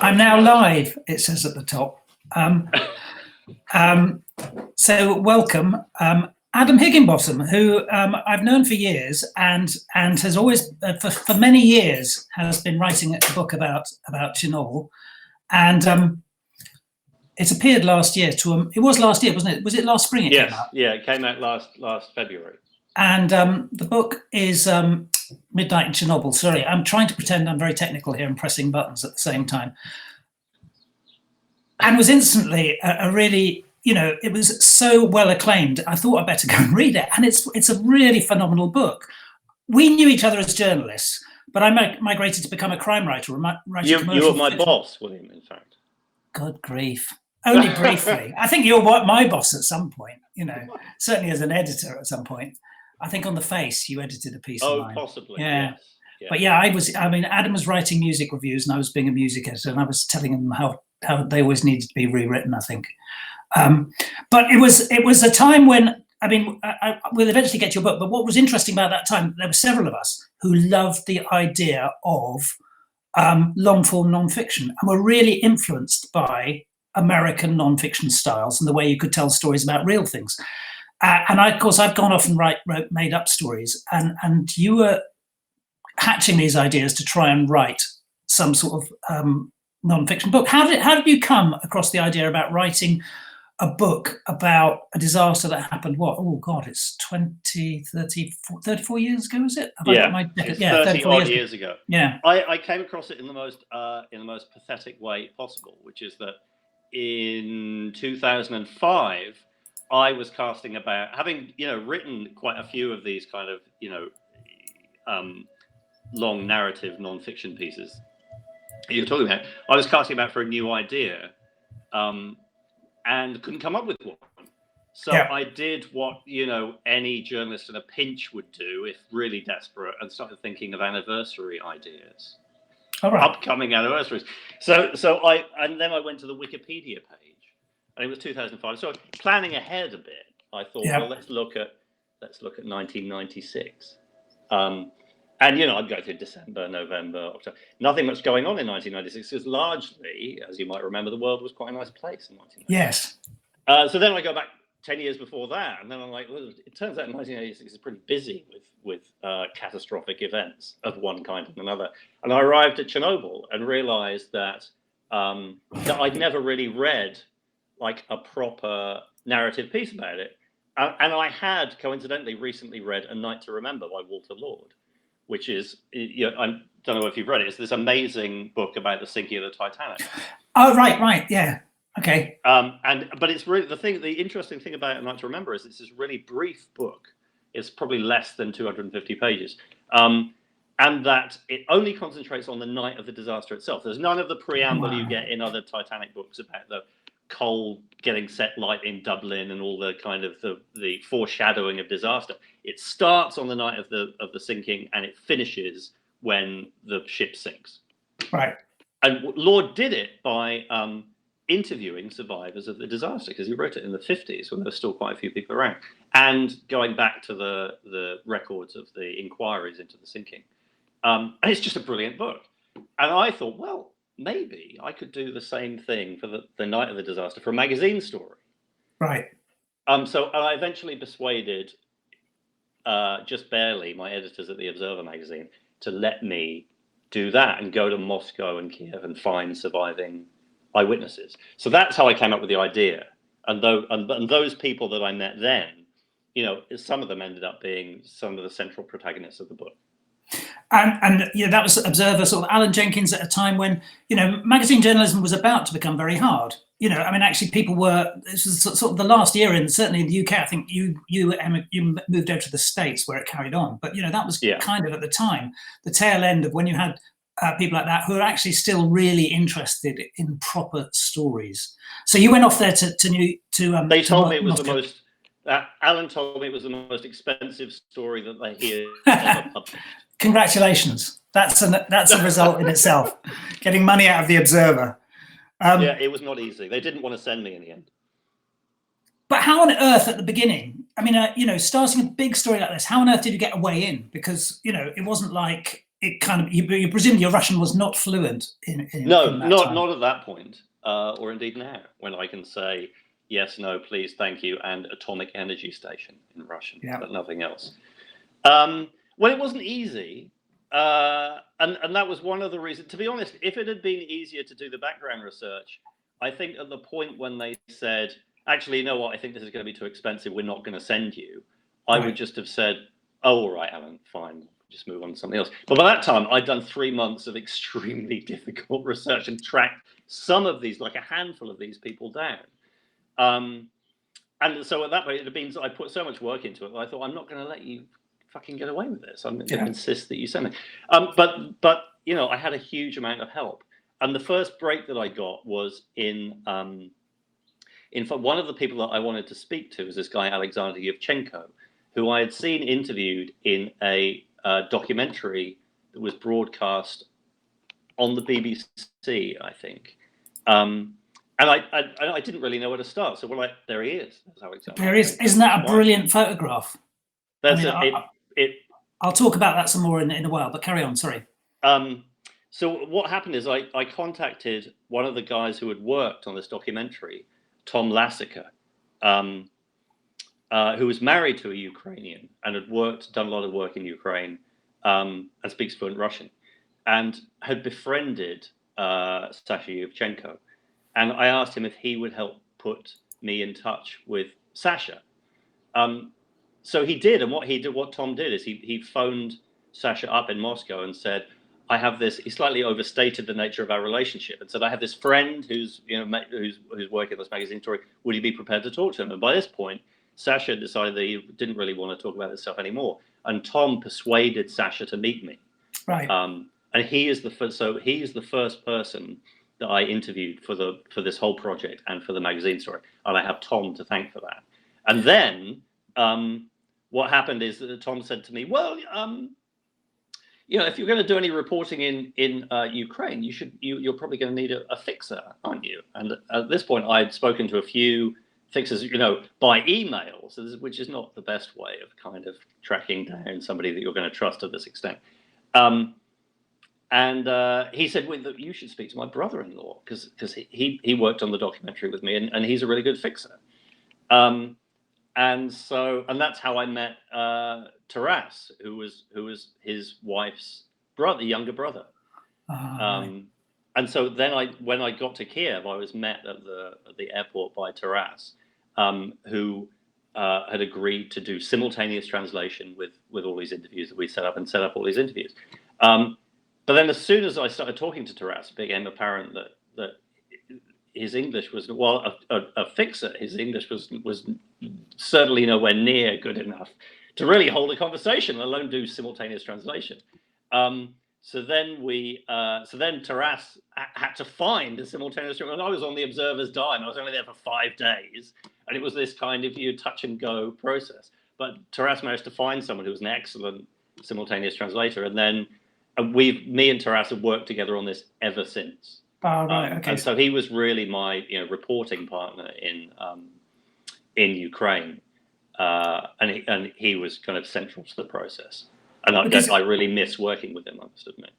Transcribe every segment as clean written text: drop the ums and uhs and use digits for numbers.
I'm now live, it says at the top. So welcome, Adam Higginbotham, who I've known for years and has always, for many years, has been writing a book about Chernobyl. And it's appeared last year. It was last year, wasn't it? Was it last spring it came out? Yeah, it came out last February. And the book is Midnight in Chernobyl. Sorry, I'm trying to pretend I'm very technical here and pressing buttons at the same time. And was instantly a really, it was so well acclaimed. I thought I'd better go and read it. And it's a really phenomenal book. We knew each other as journalists, but I migrated to become a crime writer. You were my boss, William, in fact. God grief. Only briefly. I think you were my boss at some point, certainly as an editor at some point. I think on The Face, you edited a piece of mine. Oh, possibly, yeah. Yes. Yeah. But yeah, Adam was writing music reviews and I was being a music editor and I was telling him how they always needed to be rewritten, I think. But it was a time when, I will eventually get to your book, but what was interesting about that time, there were several of us who loved the idea of long-form non-fiction and were really influenced by American non-fiction styles and the way you could tell stories about real things. And of course, I've gone off and wrote made-up stories, and you were hatching these ideas to try and write some sort of non-fiction book. How did you come across the idea about writing a book about a disaster that happened, it's 34 years ago, is it? It's 30 years ago. Yeah. I came across it in the most pathetic way possible, which is that in 2005, I was casting about, having written quite a few of these kind of long narrative non-fiction pieces you're talking about. I was casting about for a new idea, and couldn't come up with one. So I did what any journalist in a pinch would do if really desperate, and started thinking of anniversary ideas. All right. Upcoming anniversaries. So then I went to the Wikipedia page. And it was 2005. So planning ahead a bit, I thought, well, let's look at 1996. And I'd go through December, November, October. Nothing much going on in 1996 because largely, as you might remember, the world was quite a nice place in 1996. Yes. So then I go back 10 years before that, and then I'm like, well, it turns out 1986 is pretty busy with catastrophic events of one kind and another. And I arrived at Chernobyl and realized that I'd never really read like a proper narrative piece about it. And I had coincidentally recently read A Night to Remember by Walter Lord, which is, I don't know if you've read it, it's this amazing book about the sinking of the Titanic. Oh, right, yeah, okay. But it's really, the interesting thing about A Night to Remember is it's this really brief book. It's probably less than 250 pages. And that it only concentrates on the night of the disaster itself. There's none of the preamble you get in other Titanic books about the coal getting set light in Dublin and all the kind of the foreshadowing of disaster. It starts on the night of the sinking and it finishes when the ship sinks. Right. And Lord did it by interviewing survivors of the disaster, because he wrote it in the 50s when there were still quite a few people around, and going back to the records of the inquiries into the sinking. And it's just a brilliant book. And I thought, well, maybe I could do the same thing for the night of the disaster for a magazine story. Right. So I eventually persuaded, just barely, my editors at the Observer magazine to let me do that and go to Moscow and Kiev and find surviving eyewitnesses. So that's how I came up with the idea. And those people that I met then, some of them ended up being some of the central protagonists of the book. And that was Observer, sort of Alan Jenkins, at a time when magazine journalism was about to become very hard. Actually, people were. This was sort of the last year, and certainly in the UK. I think you moved over to the States where it carried on. But that was kind of at the time, the tail end of when you had people like that who are actually still really interested in proper stories. So you went off there to They told me it was the most. Alan told me it was the most expensive story that they hear ever published. Congratulations! That's a result in itself. Getting money out of the Observer. It was not easy. They didn't want to send me in the end. But how on earth at the beginning? Starting a big story like this, how on earth did you get a way in? Because it wasn't like it kind of you presume your Russian was not fluent in No, in that not time. not at that point, or indeed now, when I can say yes, no, please, thank you, and atomic energy station in Russian, Yeah. but nothing else. Well, it wasn't easy, and that was one of the reasons. To be honest, if it had been easier to do the background research, I think at the point when they said, actually, you know what, I think this is going to be too expensive, we're not going to send you, I would just have said, oh, all right, Alan, fine, just move on to something else. But by that time, I'd done 3 months of extremely difficult research and tracked some of these, like a handful of these people down. And so at that point, it means I put so much work into it that I thought, I'm not going to let you fucking get away with this. I'm going to insist that you send me. But you know, I had a huge amount of help. And the first break that I got was in fact, one of the people that I wanted to speak to was this guy, Alexander Yevchenko, who I had seen interviewed in a documentary that was broadcast on the BBC, I think. And I didn't really know where to start. So there he is. That's Alexander. There is. Isn't that a brilliant photograph? That's I'll talk about that some more in a while, but carry on, sorry. So what happened is I contacted one of the guys who had worked on this documentary, Tom Lassica, who was married to a Ukrainian and had done a lot of work in Ukraine, and speaks fluent Russian, and had befriended Sasha Yevchenko. And I asked him if he would help put me in touch with Sasha. So he did, and what Tom did is he phoned Sasha up in Moscow and said, I have this. He slightly overstated the nature of our relationship and said, I have this friend who's working on this magazine story. Would you be prepared to talk to him? And by this point, Sasha decided that he didn't really want to talk about this stuff anymore. And Tom persuaded Sasha to meet me. Right. And he is the first person that I interviewed for this whole project and for the magazine story. And I have Tom to thank for that. And then what happened is that Tom said to me, well, if you're going to do any reporting in Ukraine, you're probably going to need a fixer, aren't you? And at this point, I'd spoken to a few fixers, by email, which is not the best way of kind of tracking down somebody that you're going to trust to this extent. And he said, well, you should speak to my brother-in-law because he worked on the documentary with me, and he's a really good fixer. And that's how I met Taras, who was his wife's younger brother. Right. And so then when I got to Kiev, I was met at the airport by Taras, who had agreed to do simultaneous translation with all these interviews that we set up all these interviews. But then as soon as I started talking to Taras, it became apparent that his English was, well, a fixer, his English was certainly nowhere near good enough to really hold a conversation, let alone do simultaneous translation. So then Taras had to find a simultaneous translation. I was on the Observer's dime. I was only there for 5 days. And it was this kind of touch and go process. But Taras managed to find someone who was an excellent simultaneous translator. And then me and Taras have worked together on this ever since. Oh, right. Okay. And so he was really my reporting partner in Ukraine, and he was kind of central to the process. And I really miss working with him, I must admit.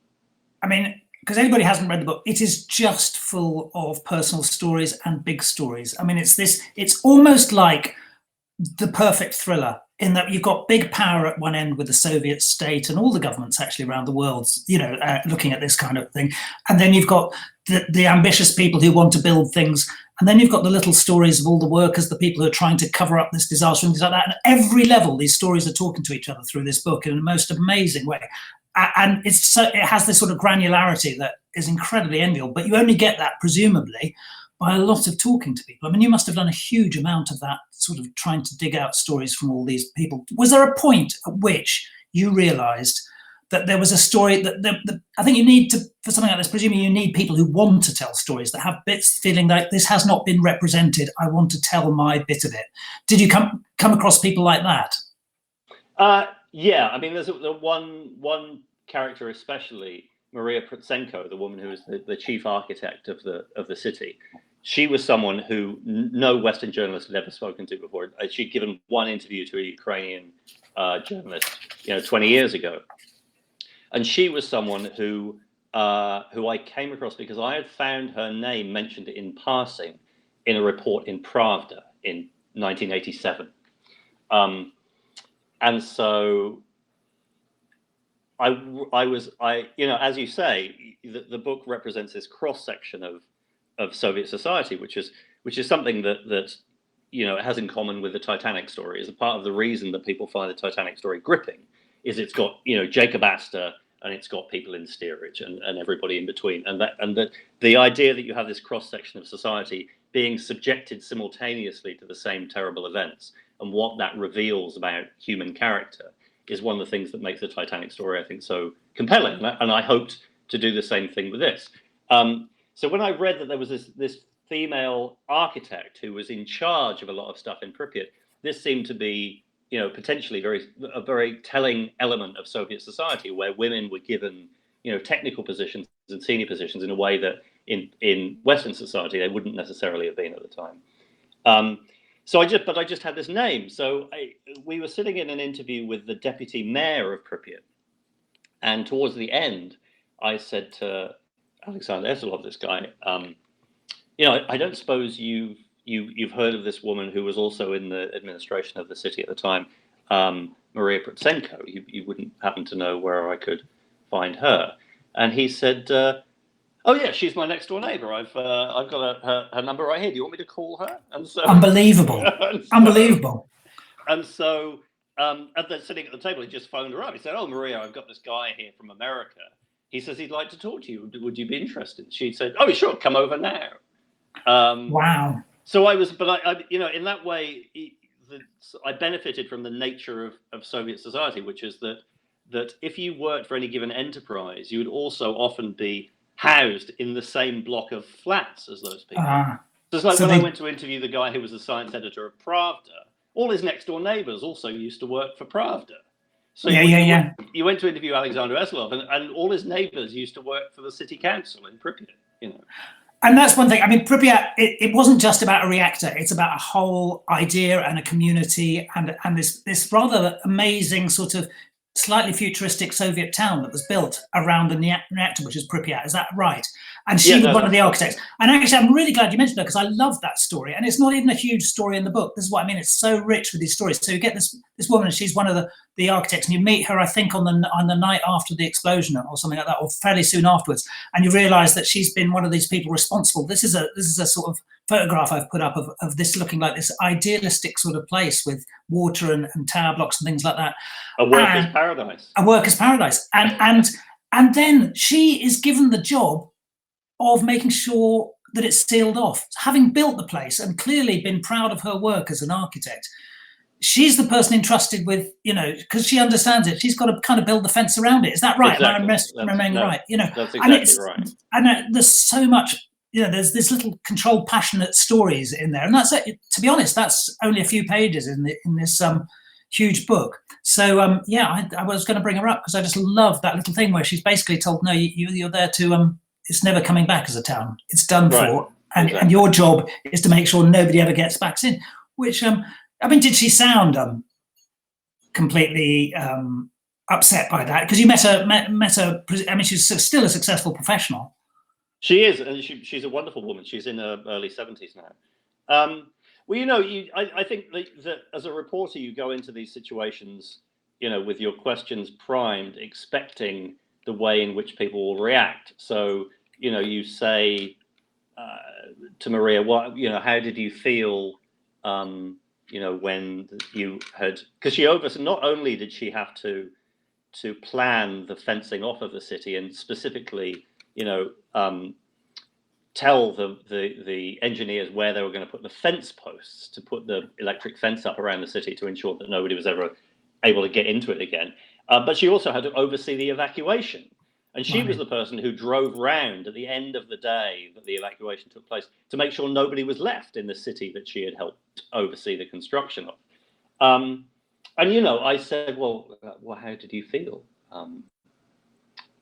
I mean, because anybody who hasn't read the book, it is just full of personal stories and big stories. I mean, it's almost like the perfect thriller in that you've got big power at one end with the Soviet state and all the governments actually around the world, looking at this kind of thing. And then you've got the ambitious people who want to build things. And then you've got the little stories of all the workers, the people who are trying to cover up this disaster and things like that. And at every level, these stories are talking to each other through this book in the most amazing way. And it has this sort of granularity that is incredibly enviable, but you only get that presumably by a lot of talking to people. I mean, you must have done a huge amount of that, sort of trying to dig out stories from all these people. Was there a point at which you realized that there was a story that I think you need to, for something like this, presumably you need people who want to tell stories, that have bits feeling like this has not been represented, I want to tell my bit of it. Did you come across people like that? Yeah, I mean, there's one character especially, Maria Protsenko, the woman who was the chief architect of the city. She was someone who no Western journalist had ever spoken to before. She'd given one interview to a Ukrainian journalist, 20 years ago. And she was someone who I came across because I had found her name mentioned in passing in a report in Pravda in 1987. And so I, as you say, the book represents this cross section of Soviet society, which is something that it has in common with the Titanic story. Is a part of the reason that people find the Titanic story gripping is it's got Jacob Astor, and it's got people in steerage and everybody in between, and the idea that you have this cross section of society being subjected simultaneously to the same terrible events, and what that reveals about human character is one of the things that makes the Titanic story, I think, so compelling. And I hoped to do the same thing with this. So when I read that there was this female architect who was in charge of a lot of stuff in Pripyat, this seemed to be, potentially a very telling element of Soviet society, where women were given, technical positions and senior positions in a way that in Western society they wouldn't necessarily have been at the time. So I just had this name. So we were sitting in an interview with the deputy mayor of Pripyat, and towards the end, I said to Alexander Eselov, this guy, I don't suppose you've heard of this woman who was also in the administration of the city at the time, Maria Protsenko. You wouldn't happen to know where I could find her? And he said, "Oh yeah, she's my next door neighbour. I've got her number right here. Do you want me to call her?" And so unbelievable, unbelievable. And so, sitting at the table, he just phoned her up. He said, "Oh, Maria, I've got this guy here from America. He says he'd like to talk to you. Would you be interested?" She said, "Oh, sure, come over now." Wow. So I was, but I in that way, I benefited from the nature of Soviet society, which is that if you worked for any given enterprise, you would also often be housed in the same block of flats as those people. So it's like I went to interview the guy who was the science editor of Pravda, all his next door neighbors also used to work for Pravda. So you went to interview Alexander Eslov, and all his neighbors used to work for the city council in Pripyat, And that's one thing. I mean, Pripyat, it wasn't just about a reactor. It's about a whole idea and a community and this rather amazing sort of slightly futuristic Soviet town that was built around the reactor, which is Pripyat. Is that right? And she was one of the architects. And actually, I'm really glad you mentioned her, because I love that story. And it's not even a huge story in the book. This is what I mean. It's so rich with these stories. So you get this woman, and she's one of the architects, and you meet her, I think, on the night after the explosion or something like that, or fairly soon afterwards. And you realise that she's been one of these people responsible. This is a sort of photograph I've put up of this looking like this idealistic sort of place with water and tower blocks and things like that. A worker's paradise. A worker's paradise. And then she is given the job of making sure that it's sealed off. Having built the place and clearly been proud of her work as an architect, she's the person entrusted with, because she understands it. She's got to kind of build the fence around it. Is that right? Exactly. Am I remembering right? That's exactly right. And there's so much, there's this little controlled, passionate stories in there. And that's, to be honest, that's only a few pages in this huge book. So I was going to bring her up because I just love that little thing where she's basically told, no, you're there to it's never coming back as a town. It's done for, and your job is to make sure nobody ever gets back in. Which did she sound completely upset by that? Because you met her. I mean, she's still a successful professional. She is, and she's a wonderful woman. She's in her early 70s now. Well, I think that as a reporter, you go into these situations, with your questions primed, expecting the way in which people will react. So, you say to Maria, how did you feel, when you had, because she not only did she have to plan the fencing off of the city and specifically, tell the engineers where they were going to put the fence posts to put the electric fence up around the city to ensure that nobody was ever able to get into it again. But she also had to oversee the evacuation. And she was the person who drove round at the end of the day that the evacuation took place to make sure nobody was left in the city that she had helped oversee the construction of. And, I said, well, how did you feel?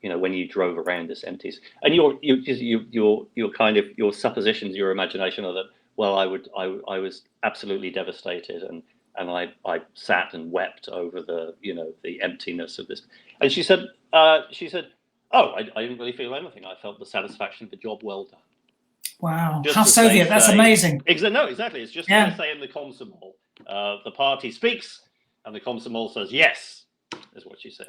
When you drove around this empty, and your kind of your suppositions, your imagination are that, well, I was absolutely devastated, and I sat and wept over the emptiness of this. And she said, "Oh, I didn't really feel anything. I felt the satisfaction of the job well done." Wow, Just how as Soviet! they That's say- amazing. No, exactly. It's just Yeah. as they say in the Komsomol. The party speaks, and the Komsomol says yes, is what she said.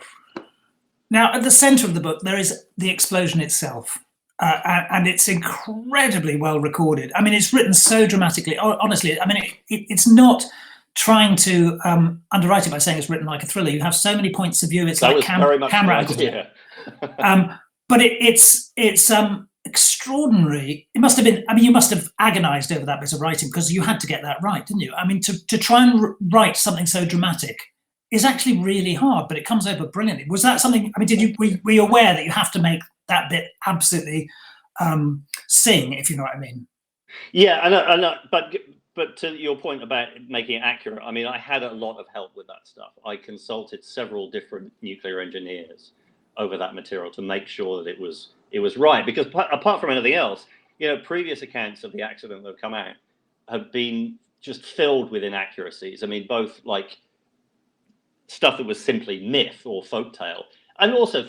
Now, at the center of the book, there is the explosion itself. And it's incredibly well recorded. I mean, it's written so dramatically. Honestly, I mean, it's not trying to underwrite it by saying it's written like a thriller. You have so many points of view. It's That like was very much camera the angles. idea. But it's extraordinary. It must have been. I mean, you must have agonized over that bit of writing because you had to get that right, didn't you? I mean, to try and write something so dramatic is actually really hard, but it comes over brilliantly. Was that something? I mean, were you aware that you have to make that bit absolutely sing, if you know what I mean? Yeah, I know, but to your point about making it accurate, I mean, I had a lot of help with that stuff. I consulted several different nuclear engineers over that material to make sure that it was right. Because apart from anything else, you know, previous accounts of the accident that have come out have been just filled with inaccuracies. I mean, both like stuff that was simply myth or folktale, and also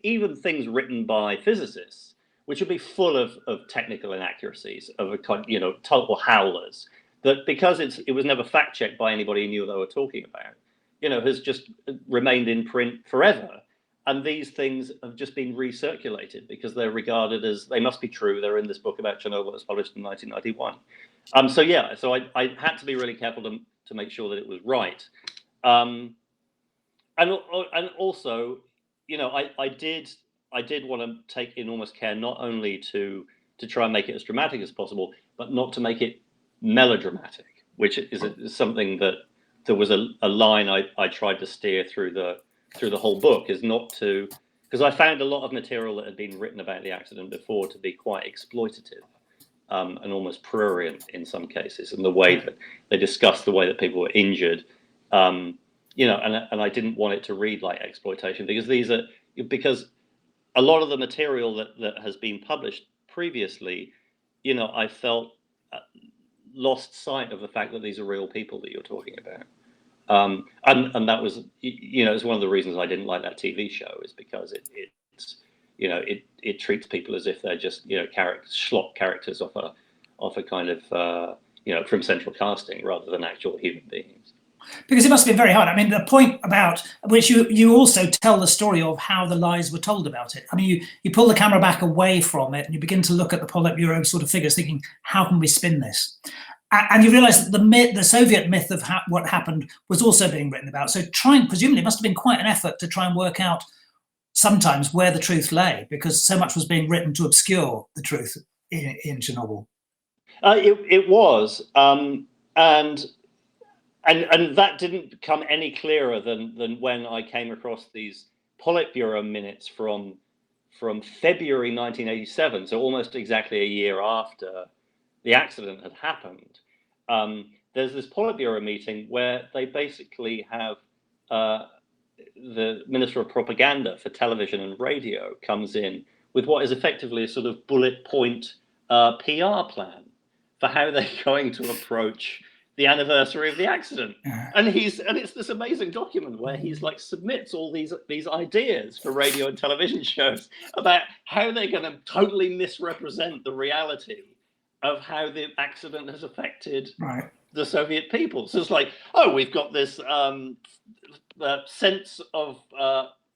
even things written by physicists, which would be full of technical inaccuracies, of a kind, you know, total howlers, that because it was never fact checked by anybody who knew what they were talking about, you know, has just remained in print forever. And these things have just been recirculated because they're regarded as, they must be true. They're in this book about Chernobyl that was published in 1991. So I had to be really careful to make sure that it was right. And also, you know, I did want to take enormous care not only to try and make it as dramatic as possible, but not to make it melodramatic, which is something that there was a line I tried to steer through the whole book, is not to, because I found a lot of material that had been written about the accident before to be quite exploitative and almost prurient in some cases, and the way that they discussed the way that people were injured. You know, and I didn't want it to read like exploitation, because a lot of the material that has been published previously, you know, I felt lost sight of the fact that these are real people that you're talking about. And that was, you know, it's one of the reasons I didn't like that TV show, is because it's, you know, it treats people as if they're just, you know, schlock characters off a kind of, you know, from central casting rather than actual human beings. Because it must have been very hard. I mean, the point about which you also tell the story of how the lies were told about it. I mean, you pull the camera back away from it and you begin to look at the Politburo sort of figures, thinking, how can we spin this? And you realise that the Soviet myth of what happened was also being written about. So presumably, it must have been quite an effort to try and work out sometimes where the truth lay, because so much was being written to obscure the truth in Chernobyl. It was, and that didn't become any clearer than when I came across these Politburo minutes from February 1987, so almost exactly a year after the accident had happened. There's this Politburo meeting where they basically have the Minister of Propaganda for Television and Radio comes in with what is effectively a sort of bullet point PR plan for how they're going to approach the anniversary of the accident. And it's this amazing document where he's like submits all these ideas for radio and television shows about how they're going to totally misrepresent the reality of how the accident has affected the Soviet people. So it's like, oh, we've got this sense of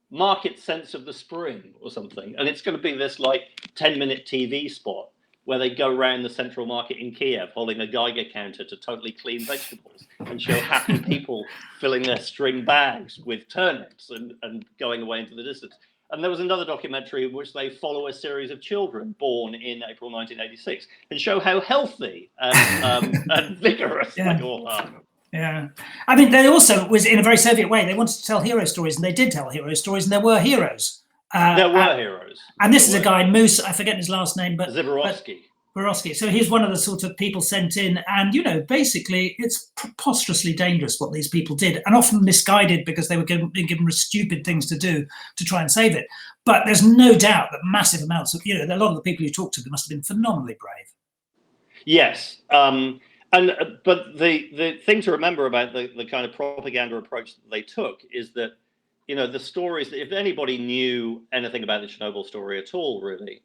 market sense of the spring or something, and it's going to be this like 10-minute TV spot where they go around the central market in Kiev holding a Geiger counter to totally clean vegetables and show happy people filling their string bags with turnips and going away into the distance. And there was another documentary in which they follow a series of children born in April 1986 and show how healthy and vigorous they all are. Yeah. I mean, they also was in a very Soviet way. They wanted to tell hero stories, and they did tell hero stories, and there were heroes. There were heroes. And this is a guy, Moose, I forget his last name, but Zborowski. So he's one of the sort of people sent in, and, you know, basically it's preposterously dangerous what these people did, and often misguided because they were being given stupid things to do to try and save it. But there's no doubt that massive amounts of, you know, a lot of the people you talked to, they must have been phenomenally brave. Yes. But the thing to remember about the kind of propaganda approach that they took is that you know, the stories, if anybody knew anything about the Chernobyl story at all, really,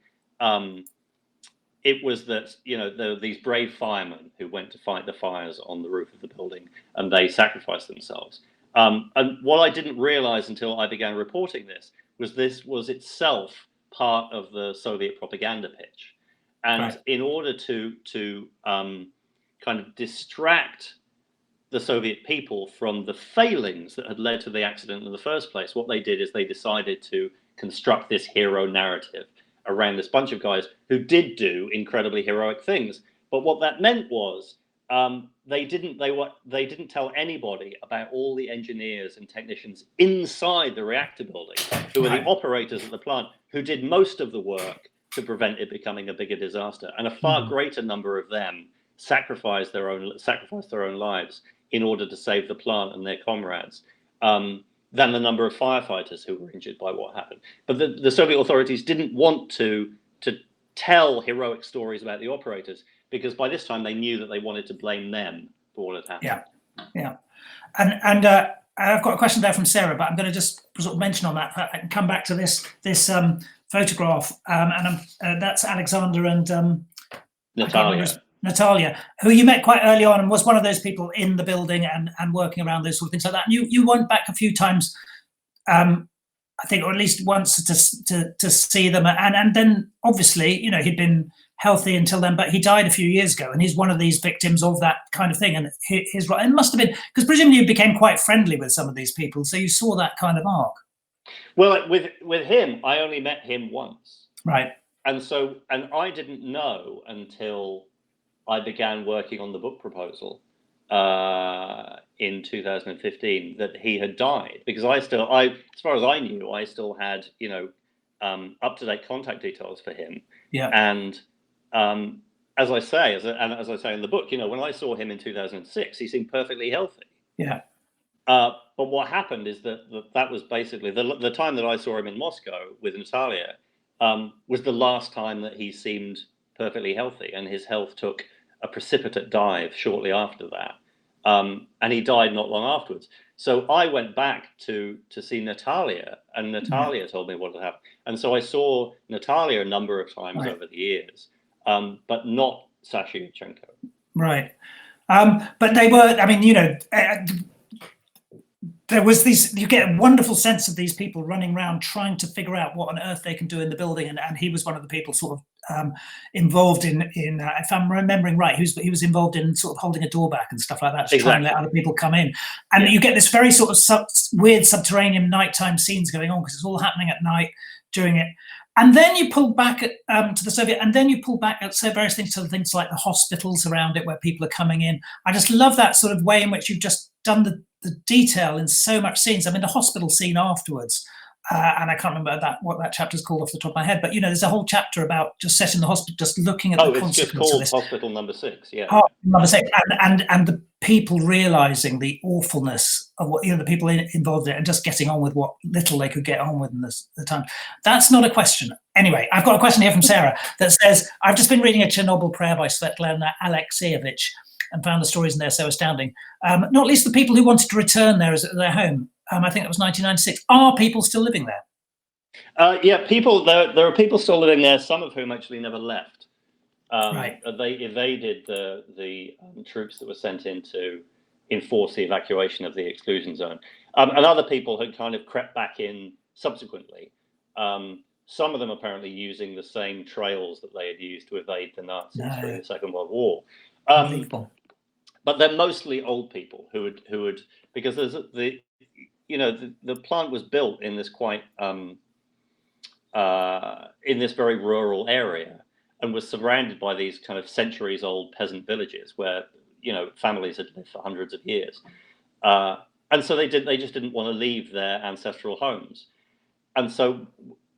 it was that, you know, these brave firemen who went to fight the fires on the roof of the building, and they sacrificed themselves. And what I didn't realize until I began reporting this was itself part of the Soviet propaganda pitch. And Right. in order to kind of distract the Soviet people from the failings that had led to the accident in the first place, what they did is they decided to construct this hero narrative around this bunch of guys who did do incredibly heroic things. But what that meant was they didn't tell anybody about all the engineers and technicians inside the reactor building, who were the operators at the plant, who did most of the work to prevent it becoming a bigger disaster. And a far greater number of them sacrificed their own lives in order to save the plant and their comrades, than the number of firefighters who were injured by what happened. But the Soviet authorities didn't want to tell heroic stories about the operators, because by this time they knew that they wanted to blame them for what had happened. Yeah. And I've got a question there from Sarah, but I'm going to just sort of mention on that. I can come back to this photograph, and that's Alexander and Natalia, who you met quite early on and was one of those people in the building and working around those sort of things like that. And you went back a few times, I think, or at least once to see them. And then obviously, you know, he'd been healthy until then, but he died a few years ago, and he's one of these victims of that kind of thing. And it must have been, because presumably you became quite friendly with some of these people, so you saw that kind of arc. Well, with him, I only met him once. Right. And I didn't know until I began working on the book proposal in 2015 that he had died, because as far as I knew, I still had, you know, up-to-date contact details for him. Yeah. And as I say in the book, you know, when I saw him in 2006, he seemed perfectly healthy. Yeah. But what happened is that was basically the time that I saw him in Moscow with Natalia was the last time that he seemed perfectly healthy, and his health took a precipitate dive shortly after that, and he died not long afterwards. So I went back to see Natalia, and Natalia told me what had happened. And so I saw Natalia a number of times over the years, but not Sasha Yurchenko. Right. But they were, I mean, you know, there was you get a wonderful sense of these people running around trying to figure out what on earth they can do in the building. And he was one of the people sort of involved in if I'm remembering right, he was involved in sort of holding a door back and stuff like that to try and let other people come in. And you get this very sort of weird subterranean nighttime scenes going on, because it's all happening at night during it. And then you pull back to the Soviet, and then you pull back at various things, to things like the hospitals around it where people are coming in. I just love that sort of way in which you've just done the detail in so much scenes. I mean, the hospital scene afterwards, and I can't remember what that chapter's called off the top of my head, but you know, there's a whole chapter about just setting the hospital, just looking at the consequences. Oh, it's just called Hospital Number 6. Yeah. Number 6, and the people realizing the awfulness of what, you know, the people involved in it, and just getting on with what little they could get on with in the time. That's not a question. Anyway, I've got a question here from Sarah that says, I've just been reading a Chernobyl prayer by Svetlana Alexievich and found the stories in there so astounding. Not least the people who wanted to return there as their home. I think that was 1996. Are people still living there? Yeah, there are people still living there, some of whom actually never left. Right. They evaded the troops that were sent in to enforce the evacuation of the exclusion zone. And other people had kind of crept back in subsequently. Some of them apparently using the same trails that they had used to evade the Nazis during the Second World War. But they're mostly old people who would because there's the plant was built in this quite in this very rural area, and was surrounded by these kind of centuries old peasant villages where, you know, families had lived for hundreds of years, and so they just didn't want to leave their ancestral homes, and so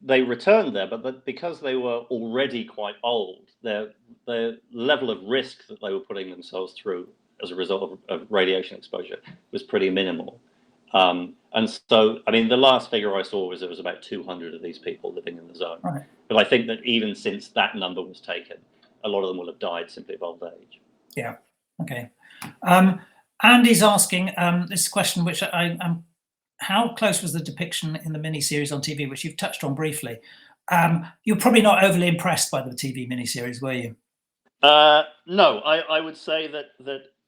they returned there. But because they were already quite old, their level of risk that they were putting themselves through as a result of radiation exposure was pretty minimal. And so, I mean, the last figure I saw was there was about 200 of these people living in the zone. Right. But I think that even since that number was taken, a lot of them will have died simply of old age. Yeah. Okay. Andy's asking this question, which I'm how close was the depiction in the miniseries on TV, which you've touched on briefly? You're probably not overly impressed by the TV miniseries, were you? No, I would say that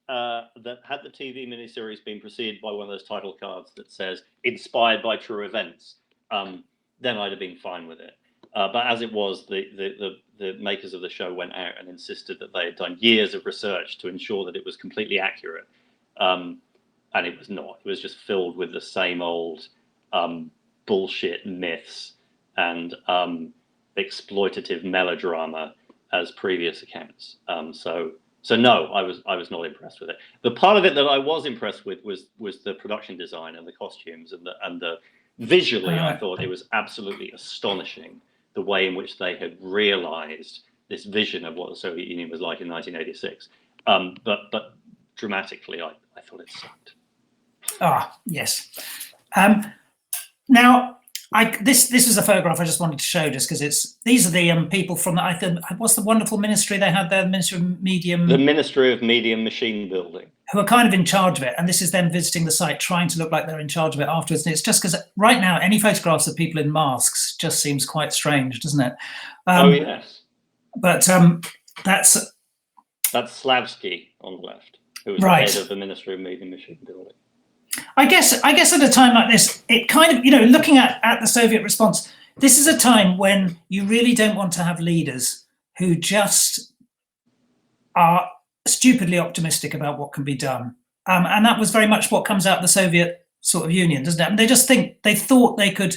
had the TV miniseries been preceded by one of those title cards that says "inspired by true events," then I'd have been fine with it. But as it was, the makers of the show went out and insisted that they had done years of research to ensure that it was completely accurate, and it was not. It was just filled with the same old bullshit myths and exploitative melodrama as previous accounts. So no, I was not impressed with it. The part of it that I was impressed with was the production design and the costumes and the visually. I thought it was absolutely astonishing the way in which they had realized this vision of what the Soviet Union was like in 1986. But dramatically, I thought it sucked. Ah, yes. Now, this is a photograph I just wanted to show, just because these are the people from what's the wonderful ministry they had there, the Ministry of Medium. The Ministry of Medium Machine Building. Who are kind of in charge of it, and this is them visiting the site, trying to look like they're in charge of it afterwards. And it's just because right now, any photographs of people in masks just seems quite strange, doesn't it? Oh yes. But that's Slavsky on the left, who was right. the head of the Ministry of Medium Machine Building. I guess at a time like this, it kind of, looking at the Soviet response, this is a time when you really don't want to have leaders who just are stupidly optimistic about what can be done. And that was very much what comes out of the Soviet sort of Union, doesn't it? And they thought they could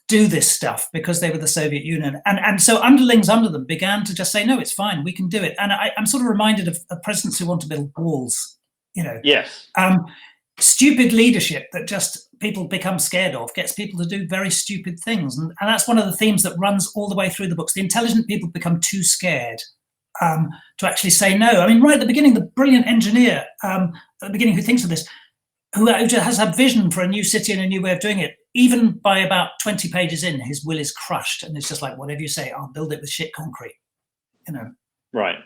do this stuff because they were the Soviet Union. And so underlings under them began to just say, no, it's fine, we can do it. And I'm sort of reminded of presidents who want to build walls, Yes. Stupid leadership that just people become scared of gets people to do very stupid things. And that's one of the themes that runs all the way through the books. The intelligent people become too scared to actually say no. I mean, right at the beginning, the brilliant engineer at the beginning who thinks of this, who has a vision for a new city and a new way of doing it, even by about 20 pages in, his will is crushed. And it's just like, whatever you say, I'll build it with shit concrete, Right.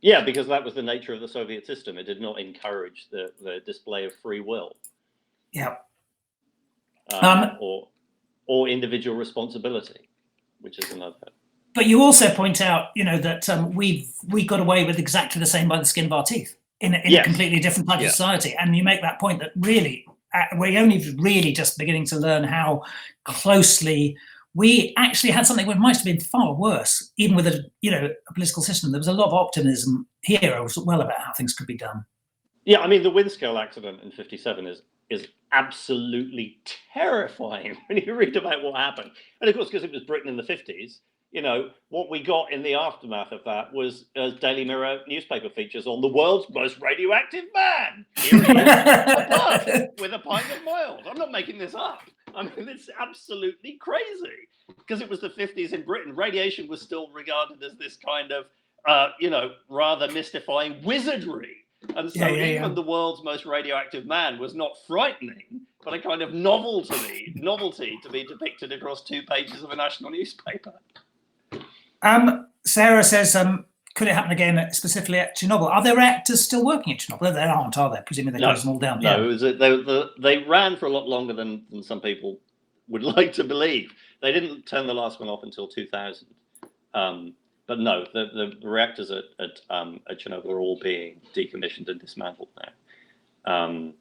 Yeah, because that was the nature of the Soviet system. It did not encourage the display of free will. Yeah. Or individual responsibility, which is another. But you also point out, that we got away with exactly the same by the skin of our teeth in a completely different type of society. And you make that point that really, we're only really just beginning to learn how closely we actually had something which might have been far worse, even with a political system. There was a lot of optimism here as well about how things could be done. Yeah, I mean, the Windscale accident in '57 is absolutely terrifying when you read about what happened. And of course, because it was Britain in the 50s, what we got in the aftermath of that was Daily Mirror newspaper features on the world's most radioactive man. Here he is, above, with a pint of mild. I'm not making this up. I mean, it's absolutely crazy because it was the 50s in Britain. Radiation was still regarded as this kind of, rather mystifying wizardry. And so even the world's most radioactive man was not frightening, but a kind of novelty to be depicted across 2 pages of a national newspaper. Sarah says, could it happen again, specifically at Chernobyl? Are there reactors still working at Chernobyl? They aren't, are they? Presumably they closed them all down. No, they ran for a lot longer than some people would like to believe. They didn't turn the last one off until 2000. But no, the reactors at Chernobyl are all being decommissioned and dismantled now.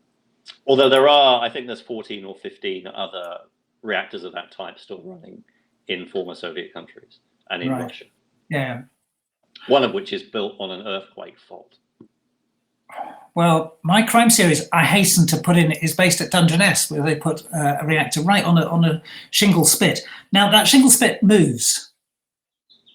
Although there's 14 or 15 other reactors of that type still running in former Soviet countries and in Russia. Yeah. One of which is built on an earthquake fault. Well, my crime series, I hasten to put in, is based at Dungeness, where they put a reactor right on a shingle spit. Now, that shingle spit moves.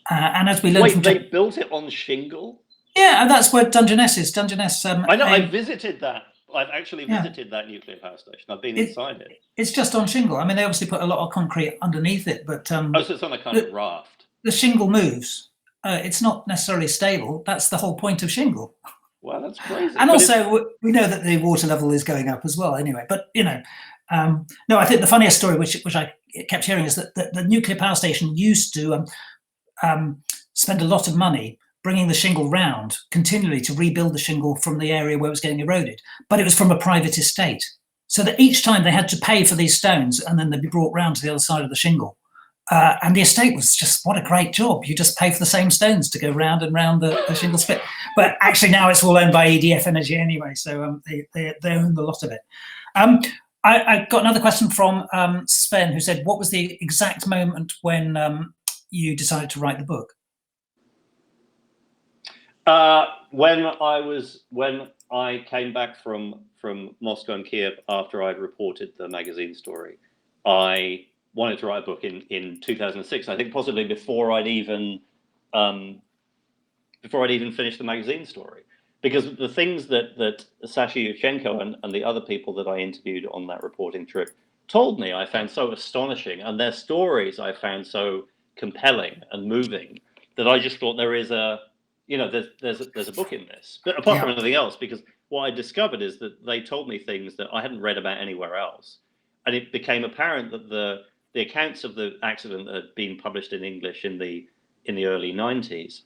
And as we learned they built it on shingle? Yeah, and that's where Dungeness is. Dungeness. I know, I visited that. I've actually visited that nuclear power station. I've been inside it. It's just on shingle. I mean, they obviously put a lot of concrete underneath it, but... so it's on a kind of raft. The shingle moves. It's not necessarily stable. That's the whole point of shingle. Well, that's crazy. And also, we know that the water level is going up as well anyway. But, no, I think the funniest story, which I kept hearing, is that the nuclear power station used to spend a lot of money bringing the shingle round continually to rebuild the shingle from the area where it was getting eroded. But it was from a private estate. so that each time they had to pay for these stones, and then they'd be brought round to the other side of the shingle. And the estate was just, what a great job. You just pay for the same stones to go round and round the shingle spit. But actually now it's all owned by EDF Energy anyway, so they own a lot of it. I got another question from Sven, who said, what was the exact moment when you decided to write the book? When I came back from Moscow and Kiev after I'd reported the magazine story, I wanted to write a book in 2006. I think possibly before I'd even finished the magazine story, because the things that Sasha Yushchenko and the other people that I interviewed on that reporting trip told me, I found so astonishing, and their stories I found so compelling and moving, that I just thought there is there's a book in this. But apart from anything else, because what I discovered is that they told me things that I hadn't read about anywhere else, and it became apparent that the accounts of the accident that had been published in English in the early 90s,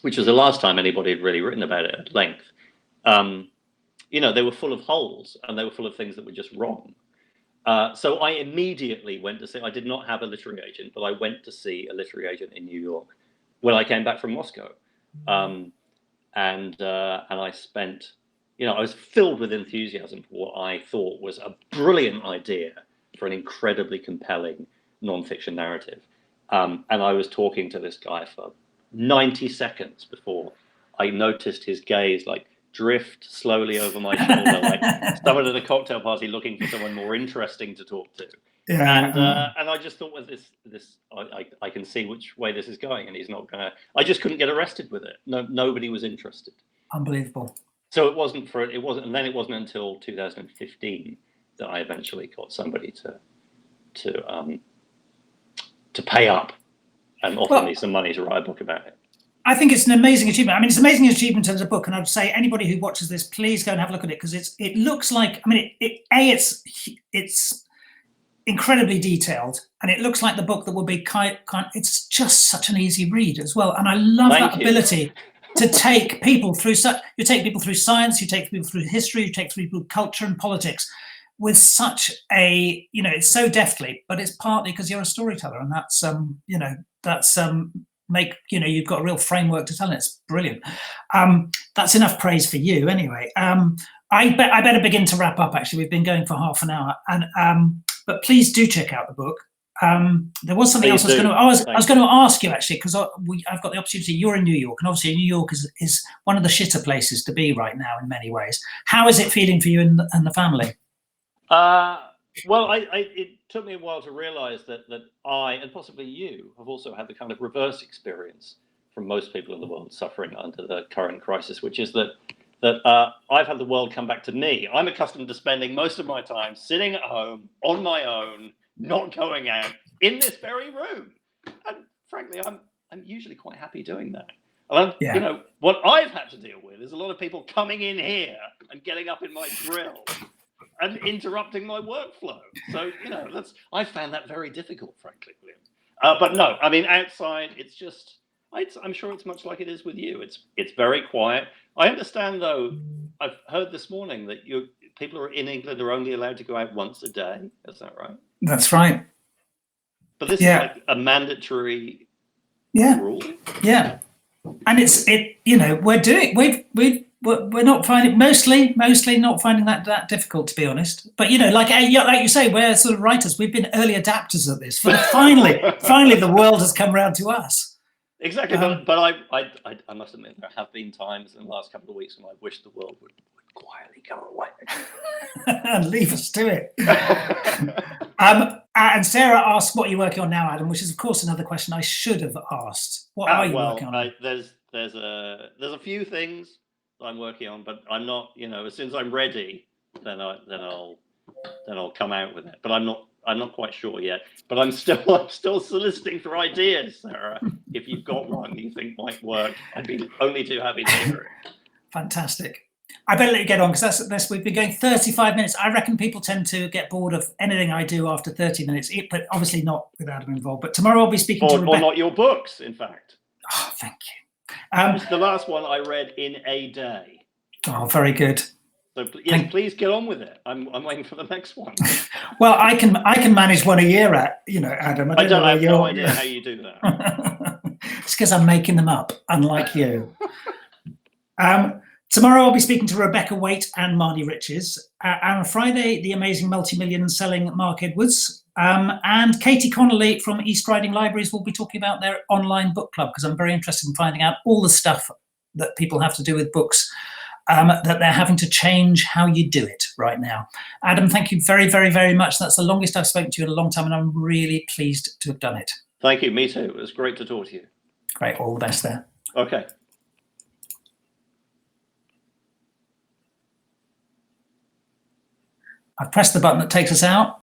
which was the last time anybody had really written about it at length, they were full of holes, and they were full of things that were just wrong. So I immediately went to see, I did not have a literary agent, but I went to see a literary agent in New York when I came back from Moscow. And I spent, I was filled with enthusiasm for what I thought was a brilliant idea for an incredibly compelling nonfiction narrative. And I was talking to this guy for 90 seconds before I noticed his gaze like drift slowly over my shoulder, like someone at a cocktail party looking for someone more interesting to talk to. Yeah. And I just thought, well, this I can see which way this is going, and he's not gonna. I just couldn't get arrested with it. Nobody was interested. Unbelievable. So it wasn't, and then it wasn't until 2015 that I eventually got somebody to pay up and offer me some money to write a book about it. I think it's an amazing achievement. I mean, it's an amazing achievement as a book, and I'd say anybody who watches this, please go and have a look at it, because it looks like, I mean, it's incredibly detailed, and it looks like the book that will be it's just such an easy read as well. And I love that ability to take people through you take people through science, you take people through history, you take people through culture and politics with such a, it's so deftly, but it's partly because you're a storyteller, and that's you've got a real framework to tell it. It's brilliant. That's enough praise for you anyway. I better begin to wrap up, actually. We've been going for half an hour, and but please do check out the book. There was something else I was going to ask you, actually, because I've got the opportunity. You're in New York, and obviously New York is one of the shitter places to be right now in many ways. How is it feeling for you and the family? Well, it took me a while to realize that I, and possibly you, have also had the kind of reverse experience from most people in the world suffering under the current crisis, which is that I've had the world come back to me. I'm accustomed to spending most of my time sitting at home on my own, not going out, in this very room. And frankly, I'm usually quite happy doing that. And what I've had to deal with is a lot of people coming in here and getting up in my grill and interrupting my workflow. So, I found that very difficult, frankly, William. But no, I mean, outside, it's just, I'm sure it's much like it is with you. It's very quiet. I understand, though, I've heard this morning that people in England are only allowed to go out once a day. Is that right? That's right. But this is like a mandatory rule. Yeah. And we're not finding, mostly not finding that difficult, to be honest. But like you say, we're sort of writers. We've been early adapters at this. Finally, the world has come around to us. Exactly. But I must admit, there have been times in the last couple of weeks when I wish the world would quietly go away and leave us to it. And Sarah asked, "What are you working on now, Adam?" Which is, of course, another question I should have asked. What are you working on? There's a few things I'm working on, but I'm not. As soon as I'm ready, then I'll come out with it. But I'm not quite sure yet. But I'm still soliciting for ideas, Sarah. If you've got one you think might work, I'd be only too happy to hear it. Fantastic. I better let you get on, because that's we've been going 35 minutes. I reckon people tend to get bored of anything I do after 30 minutes, but obviously not with Adam involved. But tomorrow I'll be speaking to Rebecca. Or not your books, in fact. Oh, thank you. The last one I read in a day. Oh, very good. So yes, please get on with it. I'm waiting for the next one. Well, I can manage one a year, Adam. I have no idea how you do that. It's because I'm making them up, unlike you. Tomorrow I'll be speaking to Rebecca Waite and Marnie Riches. And on Friday, the amazing multi-million selling Mark Edwards. And Katie Connolly from East Riding Libraries will be talking about their online book club, because I'm very interested in finding out all the stuff that people have to do with books, that they're having to change how you do it right now. Adam, thank you very, very, very much. That's the longest I've spoken to you in a long time, and I'm really pleased to have done it. Thank you. Me too. It was great to talk to you. Great. All the best there. Okay. I've pressed the button that takes us out.